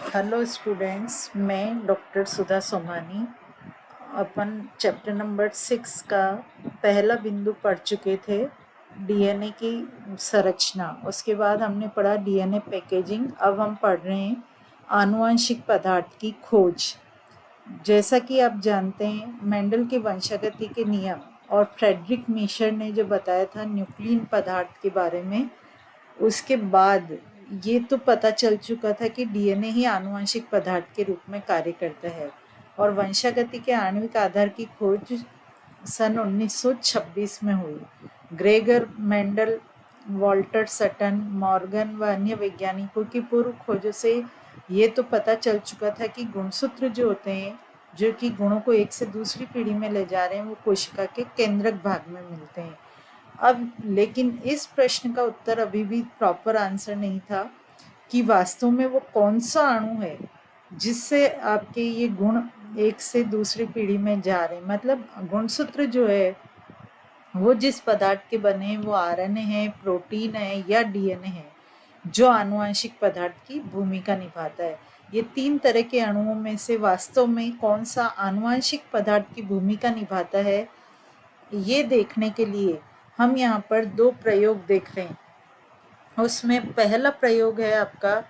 Hello students, मैं doctor सुधा सोमानी। अपन chapter number 6 का पहला बिंदु पढ़ चुके थे, डीएनए की संरचना। उसके बाद हमने पढ़ा डीएनए पैकेजिंग। अब हम पढ़ रहे हैं आनुवंशिक पदार्थ की खोज। जैसा कि आप जानते हैं, मेंडल के वंशागति के नियम और फ्रेडरिक मीशर ने जो बताया था न्यूक्लियन पदार्थ के बारे में, उसके बाद ये तो पता चल चुका था कि डीएनए ही आनुवंशिक पदार्थ के रूप में कार्य करता है। और वंशागति के आणविक आधार की खोज सन 1926 में हुई। Gregor Mendel, Walter Sutton, Morgan व अन्य वैज्ञानिकों की पूर्व खोजों से ये तो पता चल चुका था कि गुणसूत्र जो होते हैं, जो कि गुणों को एक से दूसरी पीढ़ी में ले जा रहे हैं, वो कोशिका के केंद्रक भाग में मिलते हैं। अब लेकिन इस प्रश्न का उत्तर अभी भी प्रॉपर आंसर नहीं था कि वास्तव में वो कौन सा अणु है जिससे आपके ये गुण एक से दूसरी पीढ़ी में जा रहे हैं। मतलब गुणसूत्र जो है वो जिस पदार्थ के बने हैं, वो आरएनए है, प्रोटीन है या डीएनए है, जो आनुवंशिक पदार्थ की भूमिका निभाता है। ये 3 तरह के अणुओं में से वास्तव में कौन सा आनुवंशिक पदार्थ की भूमिका निभाता है, ये देखने के लिए हम यहाँ पर 2 प्रयोग देख रहे हैं। उसमें पहला प्रयोग है आपका,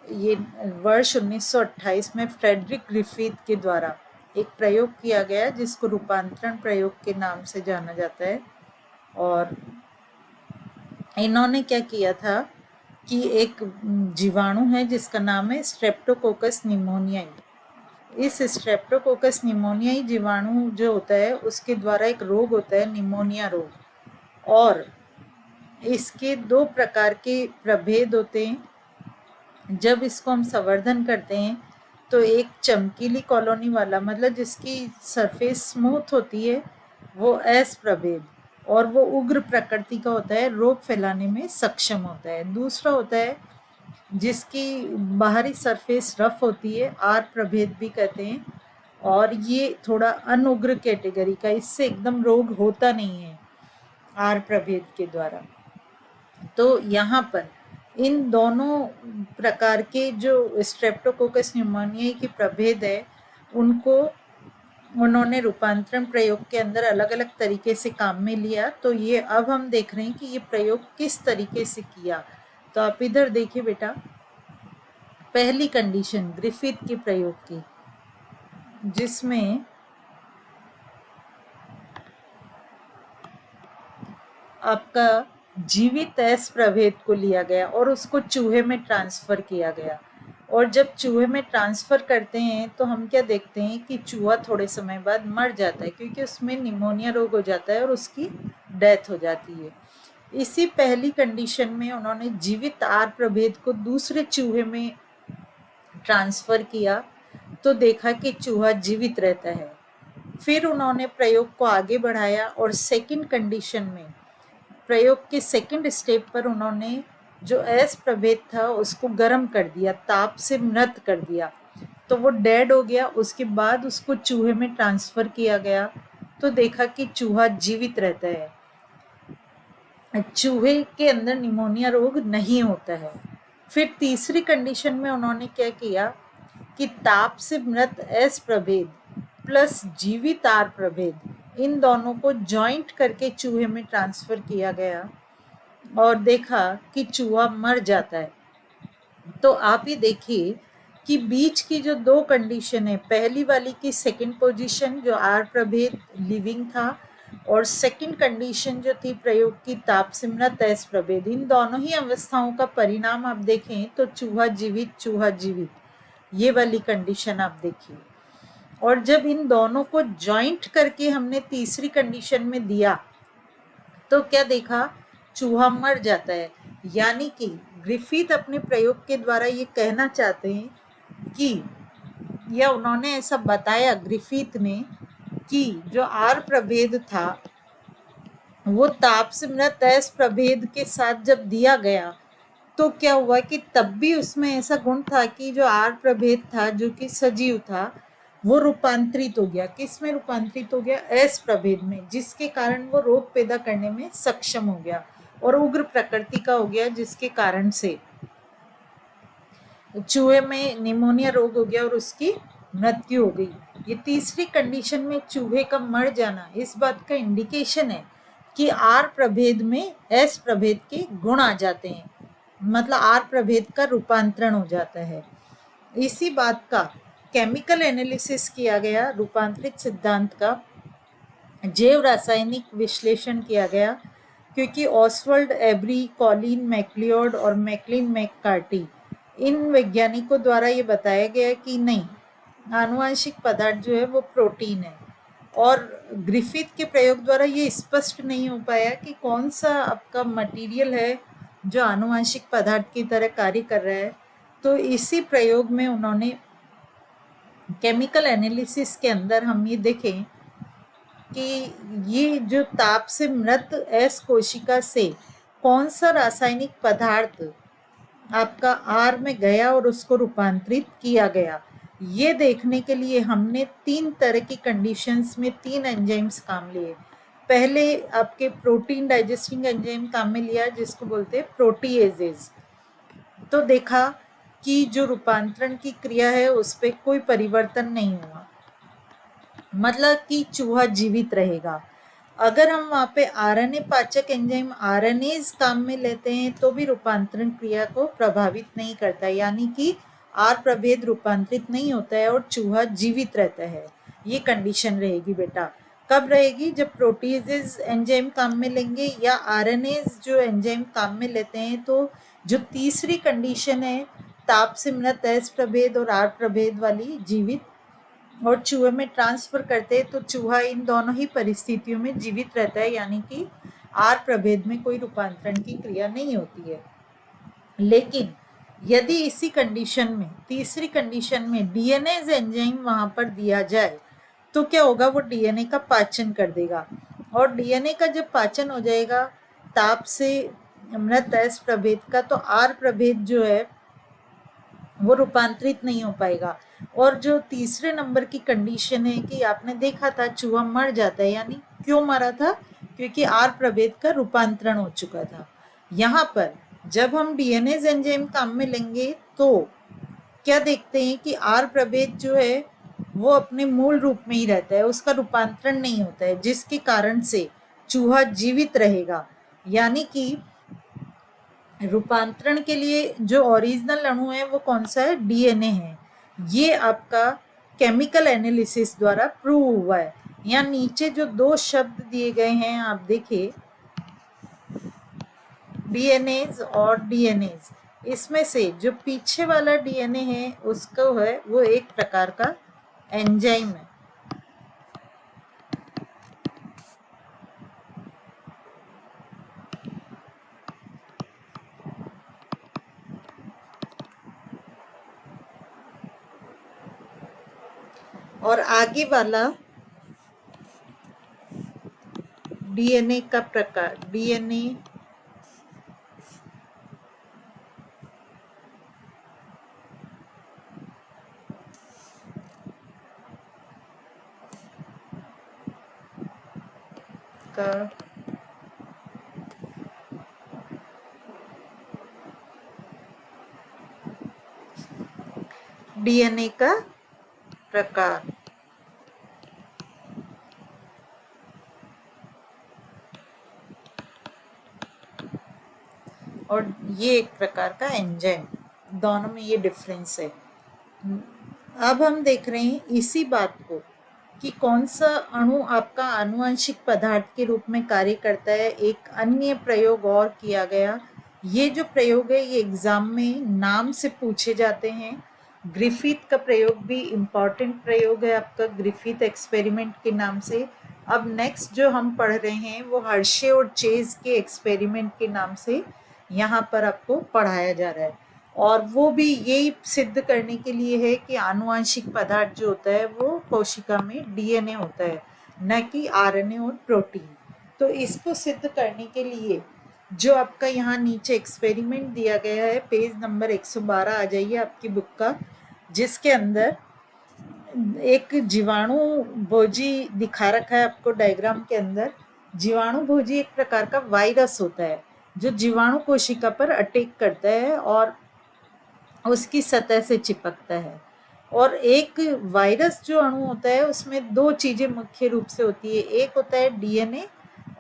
ये वर्ष 1928 में फ्रेडरिक ग्रिफिथ के द्वारा एक प्रयोग किया गया जिसको रूपांतरण प्रयोग के नाम से जाना जाता है। और इन्होंने क्या किया था कि एक जीवाणु है जिसका नाम है स्ट्रेप्टोकोकस निमोनियाई। इस स्ट्रेप्टोकोकस निमोनियाई जीवाणु जो होता है, उसके द्वारा एक रोग होता है, निमोनिया रोग। और इसके 2 प्रकार के प्रभेद होते हैं। जब इसको हम संवर्धन करते हैं तो एक चमकीली कॉलोनी वाला, मतलब जिसकी सरफेस स्मूथ होती है, वो एस प्रभेद, और वो उग्र प्रकृति का होता है, रोग फैलाने में सक्षम होता है। दूसरा होता है जिसकी बाहरी सरफेस रफ होती है, आर प्रभेद भी कहते हैं, और ये थोड़ा अनुग्र कैटेगरी का, इससे एकदम रोग होता नहीं है आर प्रभेद के द्वारा। तो यहाँ पर इन दोनों प्रकार के जो स्ट्रेप्टोकोकस न्यूमोनियाई के प्रभेद है, उनको उन्होंने रूपांतरण प्रयोग के अंदर अलग अलग तरीके से काम में लिया। तो ये अब हम देख रहे हैं कि ये प्रयोग किस तरीके से किया। तो आप इधर देखिए बेटा, पहली कंडीशन ग्रिफिथ के प्रयोग की, जिसमें आपका जीवित एस प्रभेद को लिया गया और उसको चूहे में ट्रांसफर किया गया। और जब चूहे में ट्रांसफर करते हैं तो हम क्या देखते हैं कि चूहा थोड़े समय बाद मर जाता है, क्योंकि उसमें निमोनिया रोग हो जाता है और उसकी डेथ हो जाती है। इसी पहली कंडीशन में उन्होंने जीवित आर प्रभेद को दूसरे चूहे में ट्रांसफर किया, तो देखा कि चूहा जीवित रहता है। फिर उन्होंने प्रयोग को आगे बढ़ाया और सेकंड कंडीशन में, प्रयोग के सेकंड स्टेप पर उन्होंने जो एस प्रभेद था उसको गर्म कर दिया, ताप से मृत कर दिया, तो वो डेड हो गया। उसके बाद उसको चूहे में ट्रांसफर किया गया, तो देखा कि चूहा जीवित रहता है, चूहे के अंदर निमोनिया रोग नहीं होता है। फिर तीसरी कंडीशन में उन्होंने क्या किया कि ताप से मृत एस प्रभेद प्लस जीवित आर प्रभेद, इन दोनों को जॉइंट करके चूहे में ट्रांसफर किया गया और देखा कि चूहा मर जाता है। तो आप ये देखिए कि बीच की जो 2 कंडीशन है, पहली वाली की सेकंड पोजीशन जो आर प्रभेद लिविंग था, और सेकंड कंडीशन जो थी प्रयोग की ताप से मृत एस प्रभेद, इन दोनों ही अवस्थाओं का परिणाम आप देखें तो चूहा जीवित, ये वाली कंडीशन आप देखिए। और जब इन दोनों को जॉइंट करके हमने तीसरी कंडीशन में दिया तो क्या देखा, चूहा मर जाता है। यानी कि ग्रिफिथ अपने प्रयोग के द्वारा ये कहना चाहते हैं कि, या उन्होंने ऐसा बताया ग्रिफिथ ने, कि जो आर प्रभेद था वो ताप से मृत एस प्रभेद के साथ जब दिया गया तो क्या हुआ कि तब भी उसमें ऐसा गुण था कि जो आर प्रभेद था, जो कि सजीव था, वो रूपांतरित हो गया। किस में रूपांतरित हो गया? एस प्रभेद में, जिसके कारण वो रोग पैदा करने में सक्षम हो गया और उग्र प्रकृति का हो गया, जिसके कारण से चूहे में निमोनिया रोग हो गया और उसकी मृत्यु हो गई। ये तीसरी कंडीशन में चूहे का मर जाना इस बात का इंडिकेशन है कि आर प्रभेद में एस प्रभेद के गुण आ जाते हैं, मतलब आर प्रभेद का रूपांतरण हो जाता है। इसी बात का केमिकल एनालिसिस किया गया, रूपांतरित सिद्धांत का जैव रासायनिक विश्लेषण किया गया, क्योंकि ऑसवर्ल्ड एब्री, कॉलिन मैक्लियोड और मैकलिन मैककार्टी, इन वैज्ञानिकों द्वारा ये बताया गया कि नहीं, आनुवंशिक पदार्थ जो है वो प्रोटीन है। और ग्रिफिथ के प्रयोग द्वारा ये स्पष्ट नहीं हो पाया कि कौन सा आपका मटेरियल है जो आनुवंशिक पदार्थ की तरह कार्य कर रहा है। तो इसी प्रयोग में उन्होंने केमिकल एनालिसिस के अंदर हम ये देखें कि ये जो ताप से मृत एस कोशिका से कौन सा रासायनिक पदार्थ आपका आर में गया और उसको रूपांतरित किया गया, ये देखने के लिए हमने 3 तरह की कंडीशंस में 3 एंजाइम्स काम लिए। पहले आपके प्रोटीन डाइजेस्टिंग एंजाइम काम में लिया जिसको बोलते हैं प्रोटीएजेज। तो देखा कि जो रूपांतरण की क्रिया है उस पर कोई परिवर्तन नहीं हुआ, मतलब कि चूहा जीवित रहेगा। अगर हम वहाँ पे आरएनए पाचक एंजाइम आरएनएज काम में लेते हैं तो भी रूपांतरण क्रिया को प्रभावित नहीं करता है, यानी कि आर प्रभेद रूपांतरित नहीं होता है और चूहा जीवित रहता है। ये कंडीशन रहेगी बेटा। कब रहेगी? जब प्रोटीजेज एंजाइम काम में लेंगे या आरएनएज जो एंजाइम काम में लेते हैं। तो जो तीसरी कंडीशन है ताप से मृत एस प्रभेद और आर प्रभेद वाली जीवित और चूहे में ट्रांसफर करते हैं तो चूहा इन दोनों ही परिस्थितियों में जीवित रहता है, यानी कि आर प्रभेद में कोई रूपांतरण की क्रिया नहीं होती है। लेकिन यदि इसी कंडीशन में, तीसरी कंडीशन में डीएनए एंजाइम वहां पर दिया जाए तो क्या होगा? वो डीएनए का पाचन कर देगा और डीएनए का जब पाचन हो जाएगा ताप से मृत एस प्रभेद का, तो आर प्रभेद जो है वो रूपांतरित नहीं हो पाएगा। और जो तीसरे नंबर की कंडीशन है कि आपने देखा था चूहा मर जाता है, यानी क्यों मरा था? क्योंकि आर प्रभेद का रूपांतरण हो चुका था। यहाँ पर जब हम डीएनए एंजाइम काम में लेंगे तो क्या देखते हैं कि आर प्रभेद जो है वो अपने मूल रूप में ही रहता है, उसका रूपांतरण नहीं होता है, जिसके कारण से चूहा जीवित रहेगा। यानी कि रूपांतरण के लिए जो ओरिजिनल अणु है वो कौन सा है? डीएनए है। ये आपका केमिकल एनालिसिस द्वारा प्रूव हुआ है। यहाँ नीचे जो 2 शब्द दिए गए हैं आप देखिए, डीएनएज और डीएनएज, इसमें से जो पीछे वाला डीएनए है उसको है वो एक प्रकार का एंजाइम है। और आगे वाला डीएनए का प्रकार, डीएनए का डीएनए का प्रकार। और ये एक प्रकार का एंजाइम, दोनों में ये डिफरेंस है। अब हम देख रहे हैं इसी बात को कि कौन सा अणु आपका आनुवंशिक पदार्थ के रूप में कार्य करता है। एक अन्य प्रयोग और किया गया। ये जो प्रयोग है ये एग्जाम में नाम से पूछे जाते हैं। ग्रिफिथ का प्रयोग भी इम्पॉर्टेंट प्रयोग है आपका, ग्रिफिथ एक्सपेरिमेंट के नाम से। अब नेक्स्ट जो हम पढ़ रहे हैं वो हर्शे और चेज के एक्सपेरिमेंट के नाम से यहाँ पर आपको पढ़ाया जा रहा है। और वो भी यही सिद्ध करने के लिए है कि आनुवंशिक पदार्थ जो होता है वो कोशिका में डीएनए होता है, न कि आरएनए और प्रोटीन। तो इसको सिद्ध करने के लिए जो आपका यहाँ नीचे एक्सपेरिमेंट दिया गया है, पेज नंबर 112 आ जाइए आपकी बुक का, जिसके अंदर एक जीवाणु भोजी दिखा रखा है आपको डायग्राम के अंदर। जीवाणु भोजी एक प्रकार का वायरस होता है जो जीवाणु कोशिका पर अटैक करता है और उसकी सतह से चिपकता है। और एक वायरस जो अणु होता है उसमें दो चीजें मुख्य रूप से होती है, एक होता है डीएनए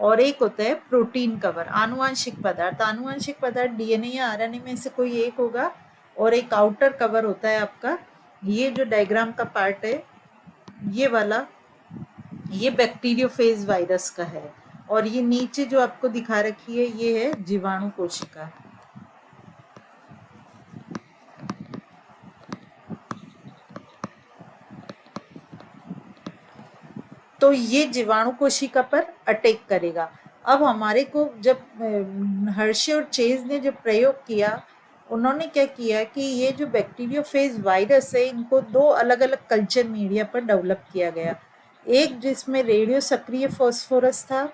और एक होता है प्रोटीन कवर, आनुवंशिक पदार्थ। आनुवंशिक पदार्थ डीएनए या आरएनए में से कोई एक होगा और एक आउटर कवर होता है आपका। ये जो डायग्राम का पार्ट है ये वाला, ये बैक्टीरियोफेज वायरस का है। और ये नीचे जो आपको दिखा रखी है ये है जीवाणु कोशिका। तो ये जीवाणु कोशिका पर अटैक करेगा। अब हमारे को जब हर्शे और चेज ने जब प्रयोग किया, उन्होंने क्या किया कि ये जो बैक्टीरियोफेज वायरस है इनको दो अलग अलग कल्चर मीडिया पर डेवलप किया गया। एक जिसमें रेडियो सक्रिय फास्फोरस था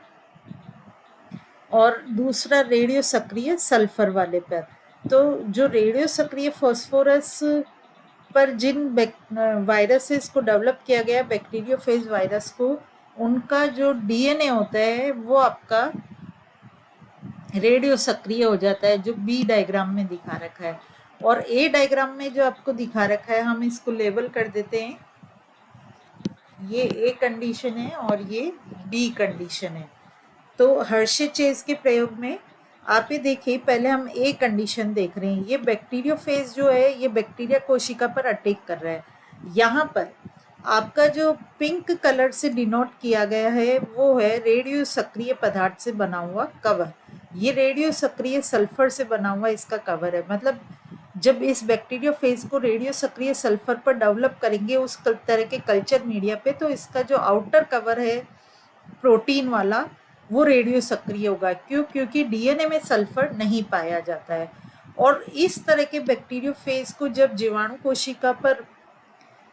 और दूसरा रेडियो सक्रिय सल्फर वाले पर। तो जो रेडियो सक्रिय फास्फोरस पर जिन वायरसेस को डेवलप किया गया बैक्टीरियोफेज वायरस को, उनका जो डीएनए होता है वो आपका रेडियो सक्रिय हो जाता है, जो बी डायग्राम में दिखा रखा है। और ए डायग्राम में जो आपको दिखा रखा है हम इसको लेबल कर देते हैं, ये ए कंडीशन है और ये बी कंडीशन है। तो हर्शे चेज के प्रयोग में आप ये देखिए, पहले हम ए कंडीशन देख रहे हैं। ये बैक्टीरियोफेज जो है ये बैक्टीरिया कोशिका पर अटैक कर रहा है। यहाँ पर आपका जो पिंक कलर से डिनोट किया गया है वो है रेडियो सक्रिय पदार्थ से बना हुआ कवर। ये रेडियो सक्रिय सल्फर से बना हुआ इसका कवर है। मतलब जब इस बैक्टीरियोफेज को रेडियो सक्रिय सल्फर पर डेवलप करेंगे उस तरह के कल्चर मीडिया पे, तो इसका जो आउटर कवर है प्रोटीन वाला वो रेडियो सक्रिय होगा। क्यों? क्योंकि डीएनए में सल्फर नहीं पाया जाता है। और इस तरह के बैक्टीरियोफेज को जब जीवाणु कोशिका पर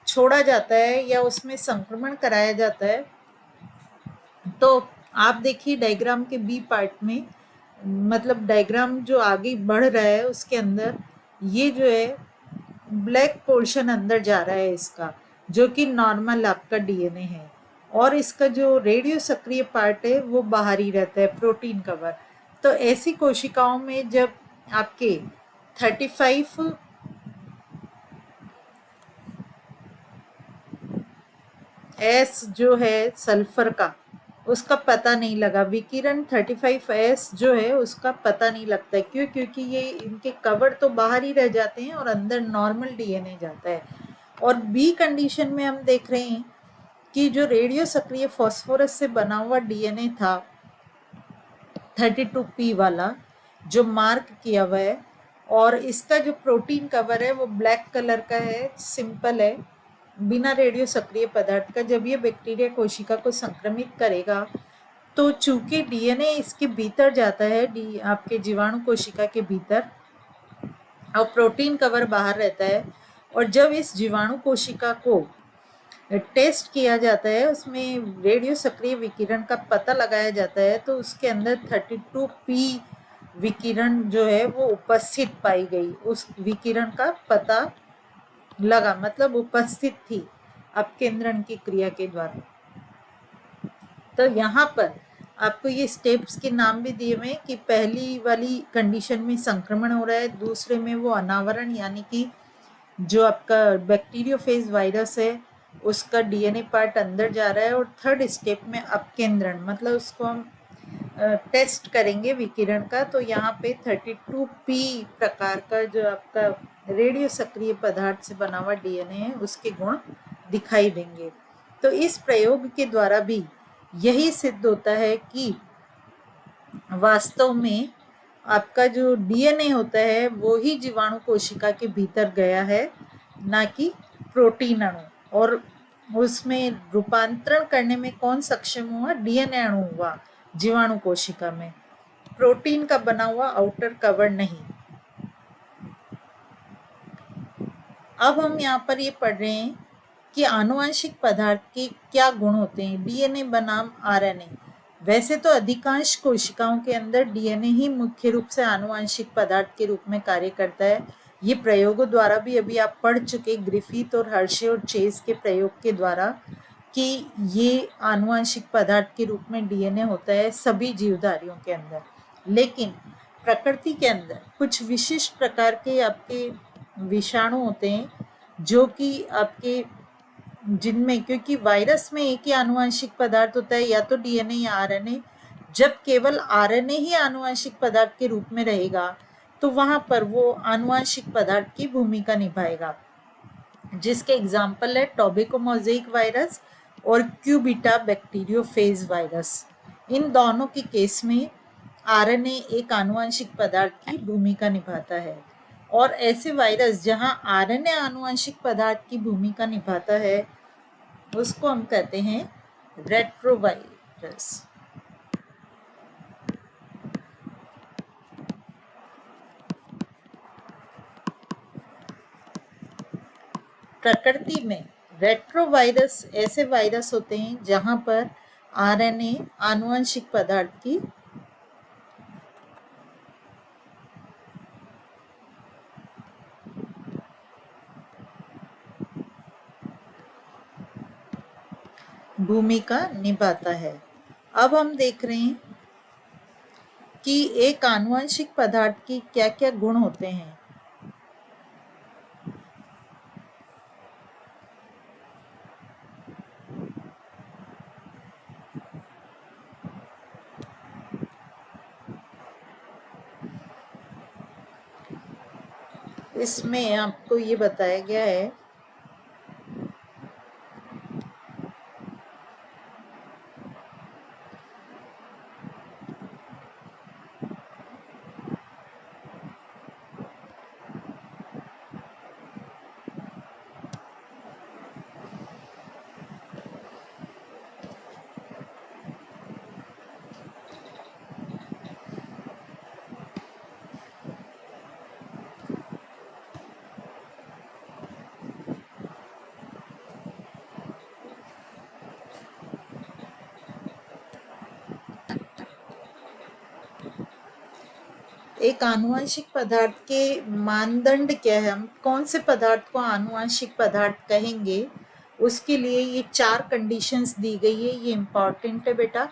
छोड़ा जाता है या उसमें संक्रमण कराया जाता है, तो आप देखिए डायग्राम के बी पार्ट में, मतलब डायग्राम जो आगे बढ़ रहा है उसके अंदर ये जो है ब्लैक पोर्शन अंदर जा रहा है इसका, जो कि नॉर्मल आपका डीएनए है। और इसका जो रेडियो सक्रिय पार्ट है वो बाहर ही रहता है, प्रोटीन कवर। तो ऐसी कोशिकाओं में जब आपके 35 एस जो है सल्फर का, उसका पता नहीं लगा। विकिरण 35S जो है उसका पता नहीं लगता है। क्यों? क्योंकि ये इनके कवर तो बाहर ही रह जाते हैं और अंदर नॉर्मल डीएनए जाता है। और बी कंडीशन में हम देख रहे हैं कि जो रेडियो सक्रिय फास्फोरस से बना हुआ डीएनए था 32P वाला जो मार्क किया हुआ है, और इसका जो प्रोटीन कवर है वो ब्लैक कलर का है, सिंपल है, बिना रेडियो सक्रिय पदार्थ का। जब ये बैक्टीरिया कोशिका को संक्रमित करेगा तो चूंकि डीएनए इसके भीतर जाता है, आपके जीवाणु कोशिका के भीतर, और प्रोटीन कवर बाहर रहता है, और जब इस जीवाणु कोशिका को टेस्ट किया जाता है, उसमें रेडियो सक्रिय विकिरण का पता लगाया जाता है, तो उसके अंदर 32P विकिरण जो है वो उपस्थित पाई गई। उस विकिरण का पता लगा, मतलब उपस्थित थी अपकेंद्रण की क्रिया के द्वारा। तो यहाँ पर आपको ये स्टेप्स के नाम भी दिए हुए कि पहली वाली कंडीशन में संक्रमण हो रहा है, दूसरे में वो अनावरण यानी कि जो आपका बैक्टीरियोफेज वायरस है उसका डीएनए पार्ट अंदर जा रहा है, और थर्ड स्टेप में अपकेंद्रण, मतलब उसको हम टेस्ट करेंगे विकिरण का। तो यहाँ पे 32P प्रकार का जो आपका रेडियो सक्रिय पदार्थ से बना हुआ डीएनए है उसके गुण दिखाई देंगे। तो इस प्रयोग के द्वारा भी यही सिद्ध होता है कि वास्तव में आपका जो डीएनए होता है वो ही जीवाणु कोशिका के भीतर गया है, ना कि प्रोटीन अणु। और उसमें रूपांतरण करने में कौन सक्षम हुआ? डीएनए अणु हुआ जीवाणु कोशिका में, प्रोटीन का बना हुआ आउटर कवर नहीं। अब हम यहाँ पर ये पढ़ रहे हैं कि आनुवंशिक पदार्थ के क्या गुण होते हैं। डीएनए बनाम आरएनए। वैसे तो अधिकांश कोशिकाओं के अंदर डीएनए ही मुख्य रूप से आनुवंशिक पदार्थ के रूप में कार्य करता है। ये प्रयोगों द्वारा भी अभी आप पढ़ चुके, ग्रिफिथ और हर्शे और चेज के प्रयोग के द्वारा, कि ये आनुवंशिक पदार्थ के रूप में डीएनए होता है सभी जीवधारियों के अंदर। लेकिन प्रकृति के अंदर कुछ विशिष्ट प्रकार के आपके विषाणु होते हैं जो कि आपके जिनमें, क्योंकि वायरस में एक ही आनुवंशिक पदार्थ होता है, या तो डीएनए या आरएनए। जब केवल आरएनए ही आनुवंशिक पदार्थ के रूप में रहेगा तो वहां पर वो आनुवंशिक पदार्थ की भूमिका निभाएगा, जिसके एग्जाम्पल है टोबैको मोज़ेक वायरस और क्यूबिटा बैक्टीरियोफेज वायरस। इन दोनों के केस में आरएनए एक आनुवंशिक पदार्थ की भूमिका निभाता है, और ऐसे वायरस जहां आरएनए आनुवंशिक पदार्थ की भूमिका निभाता है उसको हम कहते हैं रेट्रोवायरस। प्रकृति में रेट्रोवायरस ऐसे वायरस होते हैं जहां पर आरएनए आनुवंशिक पदार्थ की भूमिका निभाता है। अब हम देख रहे हैं कि एक आनुवंशिक पदार्थ की क्या क्या गुण होते हैं। इसमें आपको ये बताया गया है एक आनुवंशिक पदार्थ के मानदंड क्या है, हम कौन से पदार्थ को आनुवंशिक पदार्थ कहेंगे, उसके लिए ये 4 कंडीशंस दी गई है। ये इम्पॉर्टेंट है बेटा,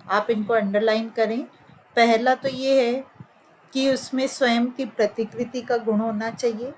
आप इनको अंडरलाइन करें। पहला तो ये है कि उसमें स्वयं की प्रतिकृति का गुण होना चाहिए।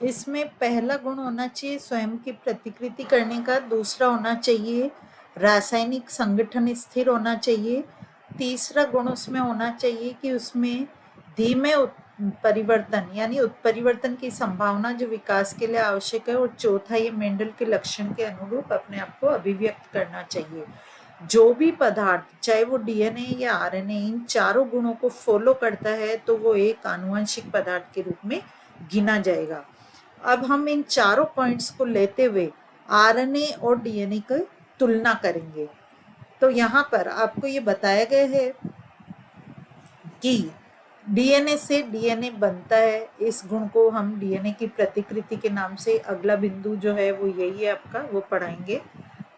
इसमें पहला गुण होना चाहिए स्वयं की प्रतिकृति करने का, दूसरा होना चाहिए रासायनिक संगठन स्थिर होना चाहिए, तीसरा गुण उसमें होना चाहिए कि उसमें धीमे परिवर्तन यानी उत्परिवर्तन की संभावना जो विकास के लिए आवश्यक है, और चौथा ये मेंडल के लक्षण के अनुरूप अपने आप को अभिव्यक्त करना चाहिए। जो भी पदार्थ चाहे वो डीएनए या आरएनए इन चारों गुणों को फॉलो करता है तो वो एक आनुवंशिक पदार्थ के रूप में गिना जाएगा। अब हम इन चारों पॉइंट्स को लेते हुए आरएनए और डीएनए की तुलना करेंगे। तो यहाँ पर आपको ये बताया गया है कि डीएनए से डीएनए बनता है। इस गुण को हम डीएनए की प्रतिकृति के नाम से, अगला बिंदु जो है वो यही है आपका, वो पढ़ाएंगे।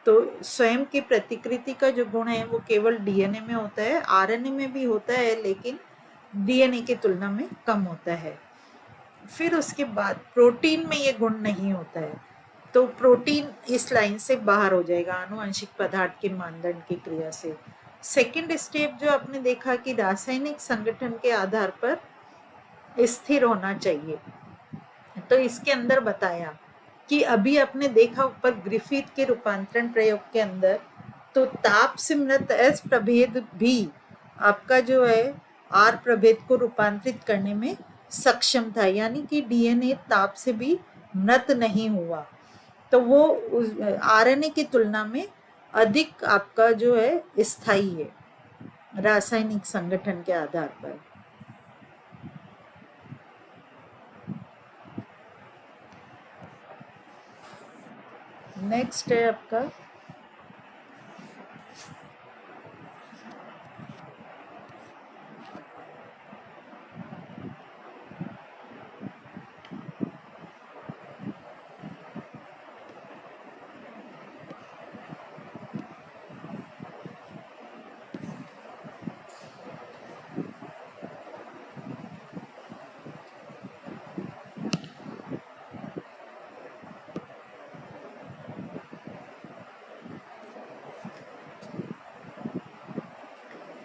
तो स्वयं की प्रतिकृति का जो गुण है वो केवल डीएनए में होता है, आरएनए में भी होता है लेकिन डीएनए की तुलना में कम होता है। फिर उसके बाद प्रोटीन में ये गुण नहीं होता है, तो प्रोटीन इस लाइन से बाहर हो जाएगा आनुवंशिक पदार्थ के मानदंड की क्रिया से। सेकंड स्टेप जो आपने देखा कि रासायनिक संगठन के आधार पर स्थिर होना चाहिए, तो इसके अंदर बताया कि अभी आपने देखा ऊपर ग्रिफिथ के रूपांतरण प्रयोग के अंदर, तो ताप से मृत एस प्रभेद भी आपका जो है आर प्रभेद को रूपांतरित करने में सक्षम था, यानी कि डीएनए ताप से भी मृत नहीं हुआ, तो वो आरएनए की तुलना में अधिक आपका जो है स्थायी है। रासायनिक संगठन के आधार पर। नेक्स्ट है आपका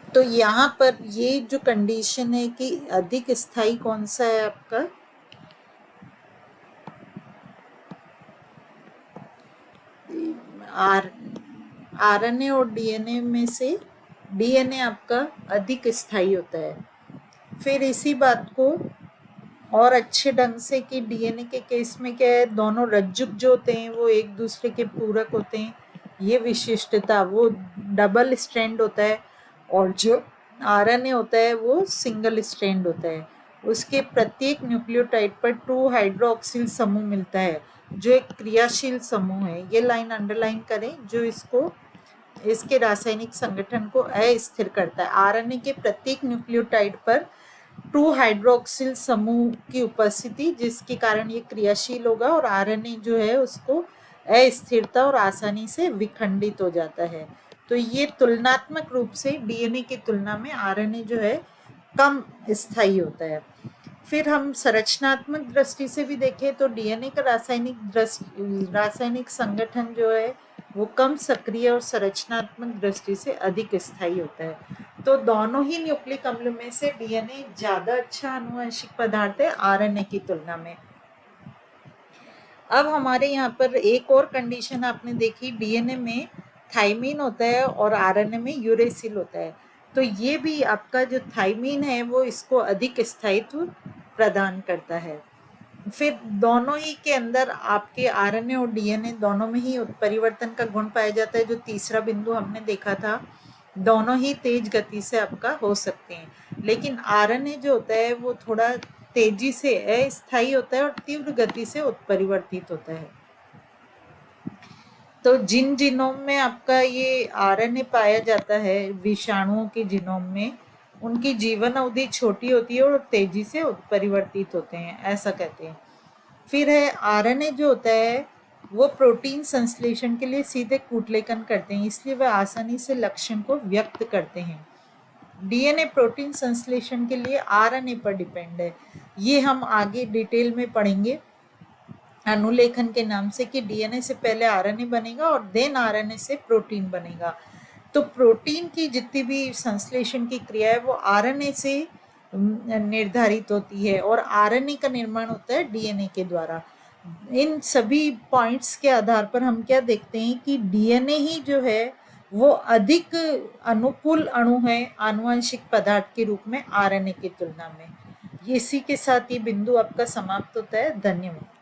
तो यहाँ पर ये जो कंडीशन है कि अधिक स्थायी कौन सा है आपका, आरएनए और डीएनए में से डीएनए आपका अधिक स्थायी होता है। फिर इसी बात को और अच्छे ढंग से कि डीएनए के केस में क्या है, दोनों रज्जुक जो होते हैं वो एक दूसरे के पूरक होते हैं, ये विशिष्टता, वो डबल स्ट्रैंड होता है, और जो आरएनए होता है वो सिंगल स्ट्रैंड होता है। उसके प्रत्येक न्यूक्लियोटाइड पर 2 हाइड्रोक्सिल समूह मिलता है जो एक क्रियाशील समूह है। ये लाइन अंडरलाइन करें, जो इसके रासायनिक संगठन को अस्थिर करता है। आरएनए के प्रत्येक न्यूक्लियोटाइड पर 2 हाइड्रोक्सिल समूह की उपस्थिति, जिसके कारण ये क्रियाशील होगा और आरएनए जो है उसको अस्थिरता और आसानी से विखंडित हो जाता है। तो ये तुलनात्मक रूप से डीएनए की तुलना में आरएनए जो है कम स्थायी होता है। फिर हम संरचनात्मक दृष्टि से भी देखें तो डीएनए का रासायनिक संगठन जो है वो कम सक्रिय और संरचनात्मक दृष्टि से अधिक स्थायी होता है। तो दोनों ही न्यूक्लिक अम्ल में से डीएनए ज्यादा अच्छा आनुवंशिक पदार्थ है आरएनए की तुलना में। अब हमारे यहाँ पर एक और कंडीशन आपने देखी, डीएनए में थाइमीन होता है और आरएनए में यूरेसिल होता है। तो ये भी आपका जो थाइमीन है वो इसको अधिक स्थायित्व प्रदान करता है। फिर दोनों ही के अंदर आपके आरएनए और डीएनए दोनों में ही उत्परिवर्तन का गुण पाया जाता है। जो तीसरा बिंदु हमने देखा था, दोनों ही तेज गति से आपका हो सकते हैं, लेकिन आरएनए जो होता है वो थोड़ा तेजी से अस्थायी होता है और तीव्र गति से उत्परिवर्तित होता है। तो जिन जीनोम में आपका ये आरएनए पाया जाता है, विषाणुओं के जीनोम में, उनकी जीवन अवधि छोटी होती है और तेजी से उत्परिवर्तित होते हैं, ऐसा कहते हैं। फिर है आरएनए जो होता है वो प्रोटीन संश्लेषण के लिए सीधे कूटलेखन करते हैं, इसलिए वह आसानी से लक्षण को व्यक्त करते हैं। डीएनए प्रोटीन संश्लेषण के लिए आरएनए पर डिपेंड है। ये हम आगे डिटेल में पढ़ेंगे अनुलेखन के नाम से, कि डीएनए से पहले आरएनए बनेगा और देन आरएनए से प्रोटीन बनेगा। तो प्रोटीन की जितनी भी संश्लेषण की क्रिया है वो आरएनए से निर्धारित होती है और आरएनए का निर्माण होता है डीएनए के द्वारा। इन सभी पॉइंट्स के आधार पर हम क्या देखते हैं कि डीएनए ही जो है वो अधिक अनुकूल अणु है आनुवंशिक पदार्थ के रूप में आरएनए की तुलना में। इसी के साथ ये बिंदु आपका समाप्त होता है। धन्यवाद।